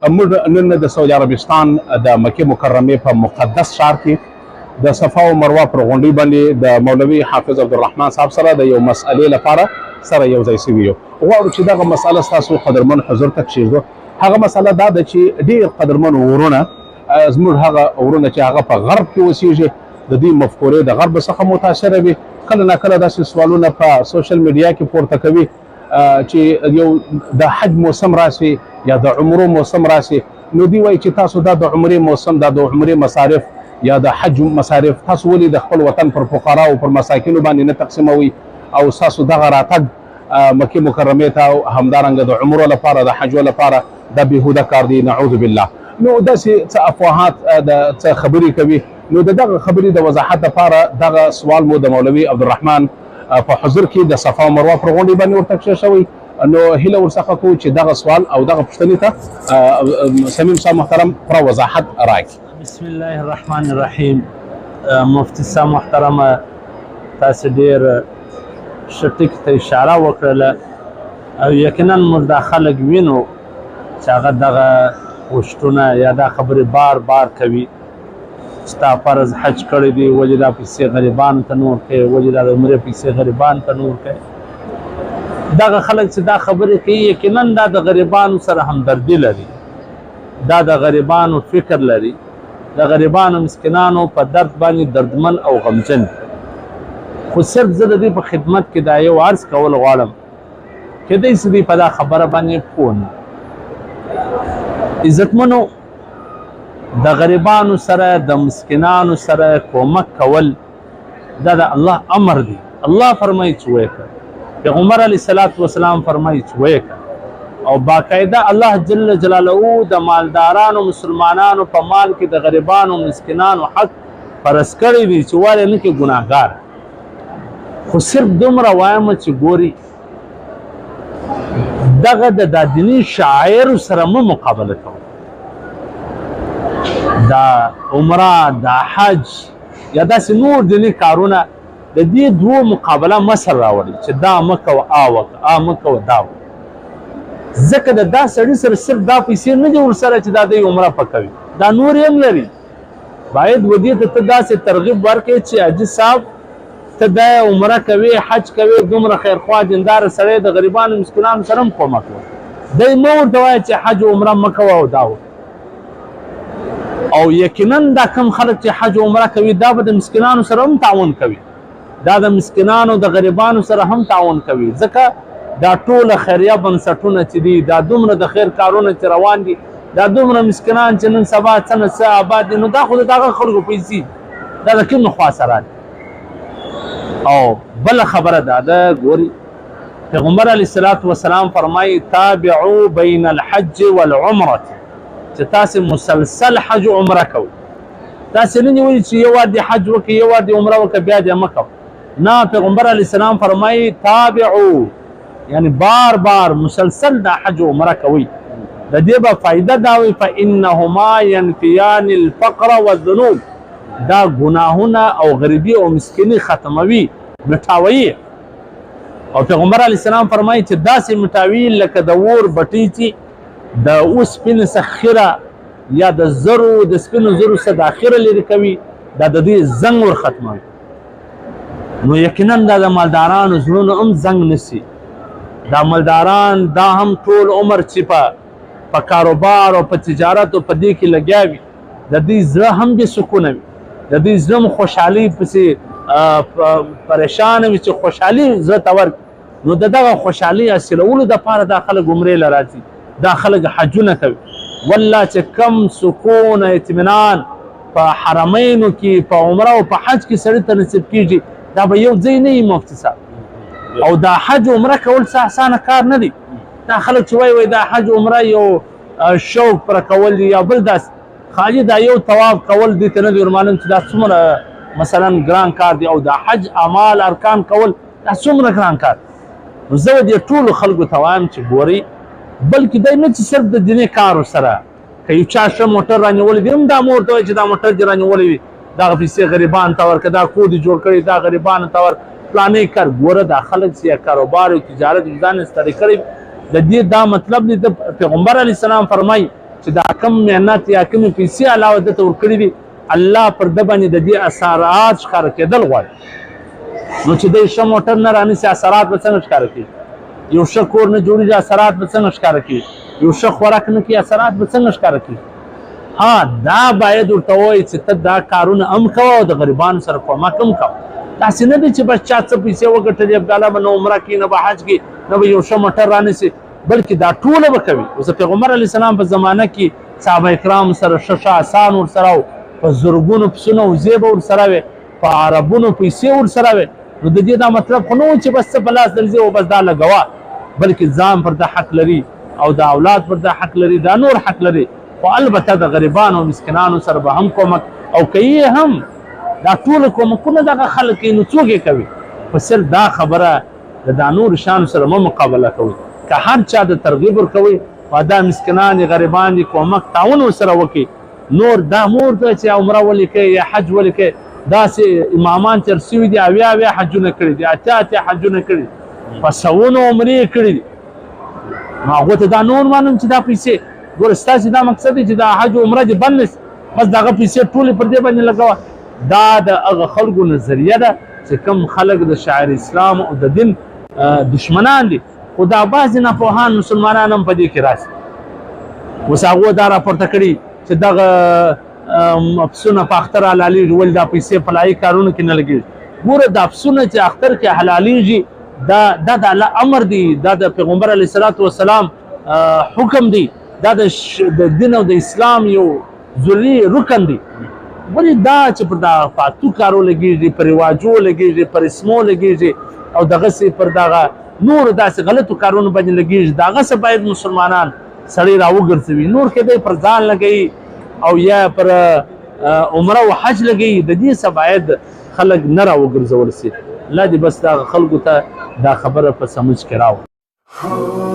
موږ نن د سعودي عربستان د مکې مکرمې په مقدس ښار کې د صفا او مروه پر غونډۍ باندې د مولوي حافظ عبدالرحمن صاحب سره د یو مسئلې لپاره سره یو ځای سوي یو. غواړو چې دغه مسئله ستاسو قدرمن حضور ته کښېږدو. هغه مسئله دا ده چې ډېر قدرمن ورونه زموږ هغه ورونه چې هغه په غرب کې اوسېږي د دې مفکورې د غرب څخه متاثره وي. کله ناکله داسې سوالونه په سوشل میډیا کې پورته کوي چې یو د حج موسم راسي یا د عمرو موسم راسي، نو دوی وایي چې تاسو دا د عمرې موسم، دا د عمرې مصارف یا د حج مصارف تاسو ولې د خپل وطن پر فقراو او پر مساکینو باندې نه تقسیموي او ستاسو دغه راتګ مکې مکرمې ته او همدارنګه د عمرو لپاره د حجو لپاره دا بېهوده کار دی، نعوذ بالله. نو داسې څه افواهات د څه خبرې کوي. نو د دغه خبرې د وضاحت لپاره دغه سوال مو د مولوي عبدالرحمن په حضور کې د صفا او مروه پر غونډۍ باندې ورته کښې شوی. نو هیله ورڅخه کوو چې دغه سوال او دغه پوښتنې ته سمیم صاحب محترم پوره وضاحت راکړي. بسم الله الرحمن الرحیم. مفتي صاحب محترمه، تاسو ډېر ښه ټکي ته اشاره وکړله او یقینا موږ دا خلک وینو چې هغه دغه پوښتنه یا دا خبرې بار بار کوي چې تا فرض حج کړی دی، ولې دا پیسې غریبانو ته نه ورکوې، ولې دا د عمرې پیسې غریبانو ته نه ورکوې. دغه خلک چې دا خبرې کوي یقینا دا د غریبانو سره همدردي لري، دا د غریبانو فکر لري، د غریبانو مسکینانو په درد باندې دردمن او غمجن. خو صرف زه د دې په خدمت کې دا یو عرض کول غواړم، کیدای شي دوی په دا خبره باندې پوه نه. عزتمنو، د غریبانو سره د مسکینانو سره کومک کول دا د الله امر دی. الله فرمایي چې وکړه، پیغمبر علیه الصلاة والسلام فرمایي چې وکړه، او باقاعده الله جل جلاله د مالدارانو مسلمانانو په مال کې د غریبانو مسکینانو حق فرض کړی دی چې ولې نه کې ګناهګار. خو صرف دومره وایم چې ګوري دغه د دیني شاعر سره مو مقابله کوو. دا عمره، دا حج یا داسې نور دیني کارونه د دې دوو مقابله مصر راوړي چې دا مه کوه مه کوه دا ځکه د دا سړي سره صرف دا پیسې نه دي ورسره چې دا دی عمره پکوي، دا نور یې هم لري. باید ودې ته ته داسې ترغیب ورکړې چې حاجي صاحب ته دا عمره کوې، حج کوې، دومره خیرخوا دینداره سړی د غریبانو مسکینانو سره هم کومک وکړه. دی مه ورته وایه چې حج عمره مه کوه او دا او یقینا دا کم خلک چې حج عمره کوي دا به د مسکینانو سره هم تعاون کوي، دا د مسکینانو د غریبانو سره هم تعاون کوي. ځکه دا ټوله خیریه بنسټونه چې دي، دا دومره د خیر کارونه چې روان دي، دا دومره مسکینان چې نن سبا څه نه څه آباد دي، نو دا خو د دغه خلکو پیسې دا د کوم خوا سره دي. او بله خبره دا ده، ګوري پیغمبر علیه الصلاة والسلام فرمایي تابعو بین الحج والعمرة، چې تاسې مسلسل حج عمره کوئ. تاسې نه نیولي چې یو وار دې حج وکړي، یو وار دې عمره وکړه، بیا دې مه کوه. نه، پیغمبر علیه السلام فرمایي تابعو، یعنی بار بار مسلسل دا حج عمره کوي. د دې به فایده دا وي فانهما ینفیان الفقر والذنوب، دا ګناهونه او غریبي او مسکیني ختموي، مټاوي. او پیغمبر علیه السلام فرمایي چې داسې مټاوي لکه د اور بټۍ چې د اوسپنې څخه خیره یا د زرو د سپینو زرو څخه د خیره لرې کوي، دا د دې زنګ ور ختموي. نو یقینا دا د مالدارانو زړونه هم زنګ نسی. دا مالداران دا هم ټول عمر چې په کاروبار او په تجارت او په دې کې لګیا وي، د دې زړه هم بې سکونه وي، د دې زړه هم خوشحالي پسې پریشان وي چې خوشحالي زړه ته ورکړي. نو د دغه خوشحالي حاصلولو دپاره دا خلک عمرې له راځي، دا خلک حجونه کوي. والله چې کم سکون اطمینان په حرمینو کې په عمره او په حج کې سړي ته نصیب کېږي، دا به یو ځای نه وي مفتي صاحب. او دا حج عمره کول څه اسانه کار نه دی. دا خلک چې وایي دا حج عمره یو شوق پر کول دی یا بل داسې، خالي دا یو طواف کول دې ته نه دی ورمعلوم چې دا څومره مثلا ګران کار دی، او دا حج اعمال ارکان کول دا څومره ګران کار. نو زه دې ټولو خلکو ته وایم چې ګورئ، بلکې دی نه چې صرف د دیني کارو سره که یو چا ښه موټر رانیولی دی هم دا مه ورته وایي چې دا موټر دې رانیولی وي، دغه پیسې غریبانو ته ورکړه، دا کور دې جوړ کړی دا غریبانو ته ورکړه، فلانې کار. ګوره دا خلک چې کاروبار او تجارت ځان ستړی کړی، د دې دا مطلب دی. د پیغمبر علیه السلام فرمایي چې دا کم مهنت یا کمې پیسې علاوه دته ورکړي دي الله پر ده باندې د دې اثرات ښکاره کېدل غواړي. نو چې دی ښه موټر نه رانیسي اثرات به څنګه ښکاره کړي؟ یو ښه کور نه جوړېږي اثرات به څنګه ښکاره کړي؟ یو ښه خوراک نه کړي اثرات به څنګه ښکاره کړي؟ ها دا باید ورته ووایي چې ته دا کارونه هم کوه او د غریبانو سره کومک هم کوه. داسې نه دی چې بس چا څه پیسې وګټلې بیا به نه عمره کړي نه به حج کړي نه به یو ښه موټر رانیسي، بلکې دا ټوله به کوي. اوس د پیغمبر علیه السلام په زمانه کې صحابه کرام سره ښه آسان ورسره و، په زرګونو پسونه وزې به ورسره وې، په عربونو پیسې ورسره وې. نو د دې دا مطلب خو نه و چې بس څه په لاس درځي او بس دا لګوه، بلکې ځان پر دا حق لري او د اولاد پر دا حق لري، دا نور حق لري. خو البته د غریبانو او مسکینانو سره به هم کومک او کوي هم. دا ټول کومکونه دغه خلک کوي، نو څوک یې کوي؟ په صرف دا خبره د دا نور شانو سره مه مقابله کوئ. که هر چا د ترغیب ورکوئ او دا مسکینان دي غریبان دي کومک تعاون ورسره وکړي، نور دا مور ته چې عمره ولیکئ یا حج ولیکئ، داسې امامان تېر سوي دي اویا حجونه کړي دي، اتیا حجونه کړي دي، په سوونو عمرې کړي دي. نو هغو ته دا نور معلوم چې دا پیسې ګوره ستاسې دا مقصد دی چې دا حج و عمره دې بند نه شي، بس دغه پیسې ټولې پر دې باندې لګوه. دا د هغه خلکو نظریه ده چې کوم خلک د شاعر اسلام او د دین دشمنان دي. خو دا بعضې ناپوهان مسلمانان هم په دې کې راشي. اوس هغو دا راپورته کړي چې دغه پسونه په اختر حلالېږي، ولې دا پیسې په لایق کارونو کې نه لګېږي. ګوره دا پسونه چې اختر کې حلالېږي دا د الله امر دی، دا د پیغمبر علیه الصلاة والسلام حکم دی، دا د دین او د اسلام یو ضروري رکن دی. ولې دا چې پر دا فاتو کارو لګېږي، پر رواجو لګېږي، پر اسمو لګېږي او دغسې پر دغه نور داسې غلطو کارونو باندې لګېږي، دغسې باید مسلمانان سړی راوګرځوي. نور کې دی پر ځان لګوي او یا پر عمره او حج لګوي، د دې څه باید خلک نه راوګرځول سي. الله دې بس دغه خلکو ته دا خبره په سمجھ کې راوړي.